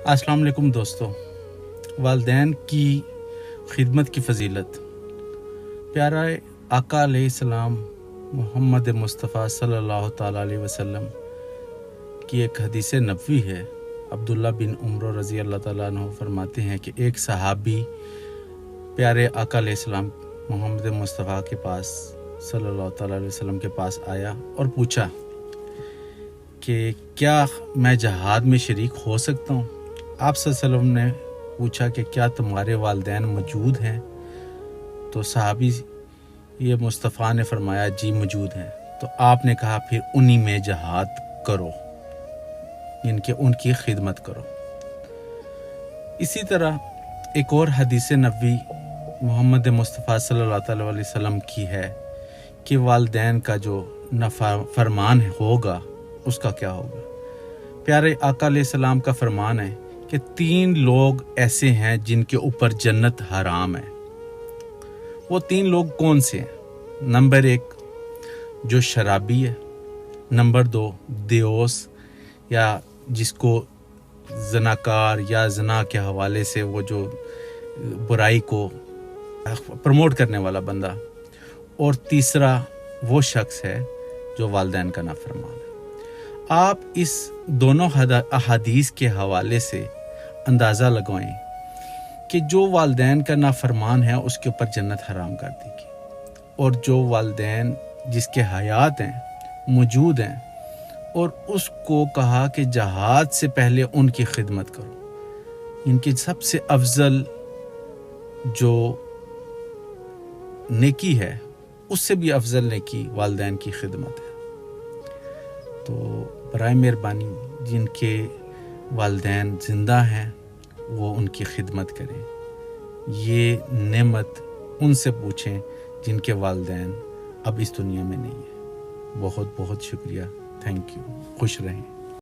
अस्सलाम वालेकुम दोस्तों, वालिदैन की खिदमत की फ़जीलत। प्यारा आका अलैहिस्सलाम मोहम्मद मुस्तफ़ा सल्लल्लाहु ताला अलैहि वसल्लम की एक हदीस नबवी है। अब्दुल्ला बिन उमर रज़ी अल्लाह ताला अन्हु फरमाते हैं कि एक सहाबी प्यारे आका अलैहिस्सलाम मोहम्मद मुस्तफ़ा के पास सल्लल्लाहु ताला अलैहि वसल्लम के पास आया और पूछा कि क्या मैं जहाद में शरीक हो सकता हूँ। आप सल्लल्लाहु अलैहि वसल्लम ने पूछा कि क्या तुम्हारे वालिदैन मौजूद हैं। तो सहाबी ये मुस्तफ़ा ने फरमाया जी मौजूद हैं। तो आपने कहा फिर उन्हीं में जहाद करो, इनके उनकी खिदमत करो। इसी तरह एक और हदीस नबवी मोहम्मद मुस्तफ़ा सल्लल्लाहु अलैहि वसल्लम की है कि वालिदैन का जो फरमान होगा उसका क्या होगा। प्यारे आका अलैहिस्सलाम का फरमान है कि 3 लोग ऐसे हैं जिनके ऊपर जन्नत हराम है। वो 3 लोग कौन से हैं? नंबर 1 जो शराबी है, नंबर 2 देओस या जिसको ज़नाकार या ज़ना के हवाले से वो जो बुराई को प्रमोट करने वाला बंदा, और तीसरा वो शख्स है जो वालिदैन का नाफरमान है। आप इस दोनों अहादीस के हवाले से अंदाज़ा लगाएं कि जो वालिदैन का नाफरमान है उसके ऊपर जन्नत हराम कर देगी, और जो वालिदैन जिसके हयात हैं मौजूद हैं और उसको कहा कि जहाद से पहले उनकी खिदमत करो। इनकी सबसे अफजल जो नेकी है उससे भी अफजल नेकी वालिदैन की खिदमत है। तो बराए मेहरबानी जिनके वालिदैन ज़िंदा हैं वो उनकी खिदमत करें। ये नेमत उनसे पूछें जिनके वालिदैन अब इस दुनिया में नहीं है। बहुत बहुत शुक्रिया। Thank you. खुश रहें।